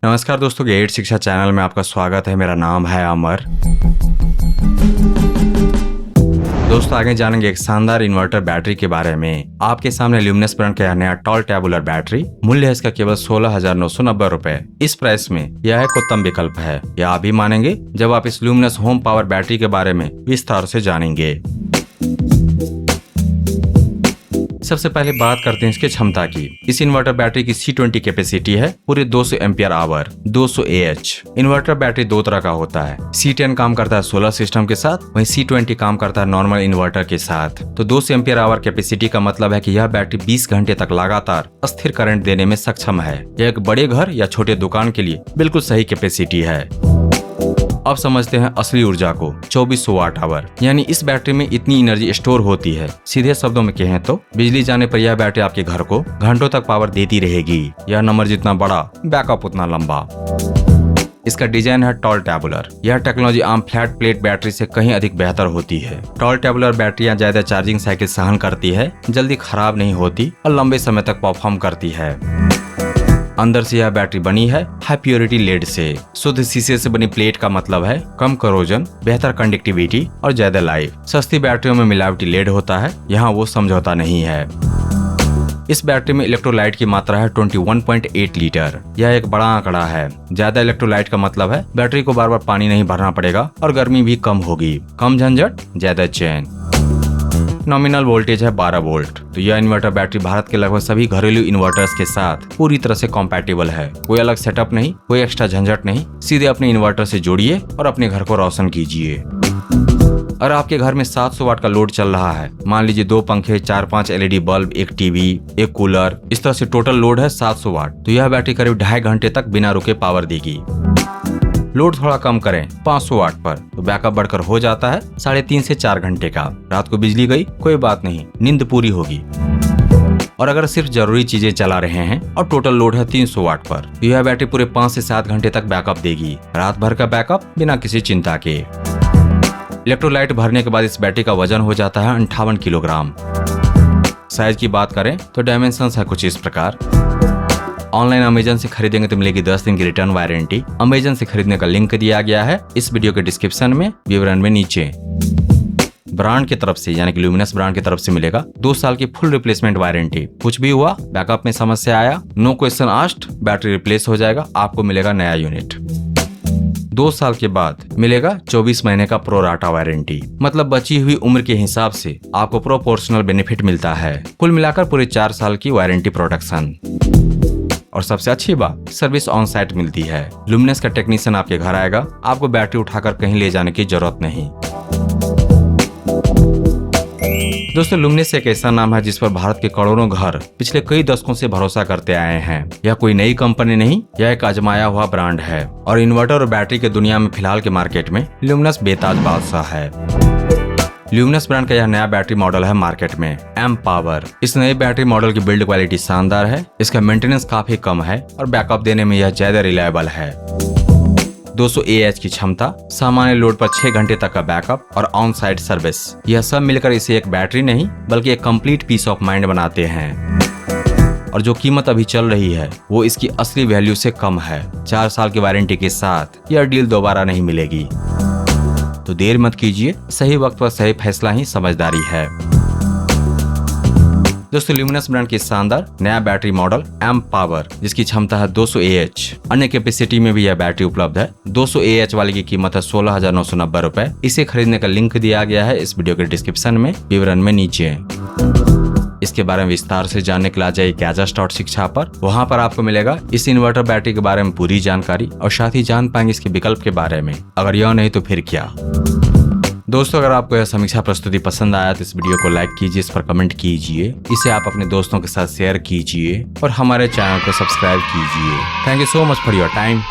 नमस्कार दोस्तों, गेट शिक्षा चैनल में आपका स्वागत है। मेरा नाम है अमर। दोस्तों आगे जानेंगे एक शानदार इन्वर्टर बैटरी के बारे में। आपके सामने ल्यूमिनस ब्रांड का यह नया टॉल टैबुलर बैटरी। मूल्य है इसका केवल 16,990 रुपए। इस प्राइस में यह एक उत्तम विकल्प है, यह आप भी मानेंगे जब आप इस ल्यूमिनस होम पावर बैटरी के बारे में विस्तार से जानेंगे। सबसे पहले बात करते हैं इसकी क्षमता की। इस इन्वर्टर बैटरी की C20 कैपेसिटी है पूरे 200 ampere hour 200 AH। Inverter battery दो तरह का होता है। C10 काम करता है सोलर सिस्टम के साथ, वहीं C20 काम करता है नॉर्मल इन्वर्टर के साथ। तो 200 एम्पियर आवर कैपेसिटी का मतलब है कि यह बैटरी 20 घंटे तक लगातार स्थिर करंट देने में सक्षम है। यह एक बड़े घर या छोटे दुकान के लिए बिल्कुल सही कैपेसिटी है। अब समझते हैं असली ऊर्जा को। 2400 वाट आवर, यानी इस बैटरी में इतनी एनर्जी स्टोर होती है। सीधे शब्दों में कहें तो बिजली जाने पर यह बैटरी आपके घर को घंटों तक पावर देती रहेगी। यह नंबर जितना बड़ा, बैकअप उतना लंबा। इसका डिजाइन है टॉल टैबुलर। यह टेक्नोलॉजी आम फ्लैट प्लेट बैटरी से कहीं अधिक बेहतर होती है। टॉल टैबुलर बैटरियां ज्यादा चार्जिंग साइकिल सहन करती है, जल्दी खराब नहीं होती और लंबे समय तक परफॉर्म करती है। अंदर से यह बैटरी बनी है हाई प्योरिटी लेड से। शुद्ध शीशे से बनी प्लेट का मतलब है कम करोजन, बेहतर कंडक्टिविटी और ज्यादा लाइफ। सस्ती बैटरियों में मिलावटी लेड होता है, यहाँ वो समझौता नहीं है। इस बैटरी में इलेक्ट्रोलाइट की मात्रा है 21.8 लीटर। यह एक बड़ा आंकड़ा है। ज्यादा इलेक्ट्रोलाइट का मतलब है बैटरी को बार बार पानी नहीं भरना पड़ेगा और गर्मी भी कम होगी। कम झंझट, ज्यादा चैन। नॉमिनल वोल्टेज है 12 वोल्ट। तो यह इन्वर्टर बैटरी भारत के लगभग सभी घरेलू इन्वर्टर्स के साथ पूरी तरह से कॉम्पैटिबल है। कोई अलग सेटअप नहीं, कोई एक्स्ट्रा झंझट नहीं। सीधे अपने इन्वर्टर से जोड़िए और अपने घर को रोशन कीजिए। अगर आपके घर में 700 वाट का लोड चल रहा है, मान लीजिए 2 पंखे, 4-5 LED बल्ब, एक टीवी, एक कूलर, इस तरह से टोटल लोड है 700 वाट, तो यह बैटरी करीब 2.5 घंटे तक बिना रुके पावर देगी। लोड थोड़ा कम करें 500 वाट पर, तो बैकअप बढ़कर हो जाता है 3.5 से 4 घंटे का। रात को बिजली गई कोई बात नहीं, नींद पूरी होगी। और अगर सिर्फ जरूरी चीजें चला रहे हैं और टोटल लोड है 300 वाट पर, तो यह बैटरी पूरे 5 से 7 घंटे तक बैकअप देगी। रात भर का बैकअप बिना किसी चिंता के। इलेक्ट्रोलाइट भरने के बाद इस बैटरी का वजन हो जाता है 58 किलोग्राम। साइज की बात करें तो डायमेंशन है कुछ इस प्रकार। ऑनलाइन अमेजन से खरीदेंगे तो मिलेगी 10 दिन की रिटर्न वारंटी। अमेजन से खरीदने का लिंक दिया गया है इस वीडियो के डिस्क्रिप्शन में, विवरण में नीचे। ब्रांड की तरफ से यानी कि ल्यूमिनस ब्रांड की तरफ से मिलेगा 2 साल की फुल रिप्लेसमेंट वारंटी। कुछ भी हुआ, बैकअप में समस्या आया, no question asked, battery replace हो जाएगा, आपको मिलेगा नया यूनिट। 2 साल के बाद मिलेगा 24 महीने का प्रोराटा वारंटी। मतलब बची हुई उम्र के हिसाब से आपको प्रोपोर्शनल बेनिफिट मिलता है। कुल मिलाकर पूरे 4 साल की वारंटी प्रोटेक्शन। और सबसे अच्छी बात, सर्विस ऑन साइट मिलती है। ल्यूमिनस का टेक्नीशियन आपके घर आएगा, आपको बैटरी उठाकर कहीं ले जाने की जरूरत नहीं। दोस्तों ल्यूमिनस एक ऐसा नाम है जिस पर भारत के करोड़ों घर पिछले कई दशकों से भरोसा करते आए हैं। यह कोई नई कंपनी नहीं, यह एक आजमाया हुआ ब्रांड है। और इन्वर्टर और बैटरी के दुनिया में फिलहाल के मार्केट में ल्यूमिनस बेताज बादशाह है। ल्यूमिनस ब्रांड का यह नया बैटरी मॉडल है मार्केट में, एम पावर। इस नए बैटरी मॉडल की बिल्ड क्वालिटी शानदार है, इसका मेंटेनेंस काफी कम है और बैकअप देने में यह ज्यादा रिलायबल है। 200 AH की क्षमता, सामान्य लोड पर 6 घंटे तक का बैकअप और ऑन साइट सर्विस, यह सब मिलकर इसे एक बैटरी नहीं बल्कि एक कंप्लीट पीस ऑफ माइंड बनाते हैं। और जो कीमत अभी चल रही है वो इसकी असली वैल्यू से कम है। 4 साल की वारंटी के साथ यह डील दोबारा नहीं मिलेगी। तो देर मत कीजिए, सही वक्त पर सही फैसला ही समझदारी है। दोस्तों ल्यूमिनस ब्रांड की शानदार नया बैटरी मॉडल एम पावर, जिसकी क्षमता है 200 AH। अन्य कैपेसिटी में भी यह बैटरी उपलब्ध है। 200 AH वाली की कीमत है 16,990 रुपए। इसे खरीदने का लिंक दिया गया है इस वीडियो के डिस्क्रिप्शन में, विवरण में नीचे। इसके बारे में विस्तार से जानने के लिए आ जाइए gadgets.शिक्षा पर। वहां पर आपको मिलेगा इस इन्वर्टर बैटरी के बारे में पूरी जानकारी और साथ ही जान पाएंगे इसके विकल्प के बारे में। अगर यह नहीं तो फिर क्या। दोस्तों अगर आपको यह समीक्षा प्रस्तुति पसंद आया तो इस वीडियो को लाइक कीजिए, इस पर कमेंट कीजिए, इसे आप अपने दोस्तों के साथ शेयर कीजिए और हमारे चैनल को सब्सक्राइब कीजिए। Thank you so much for your time.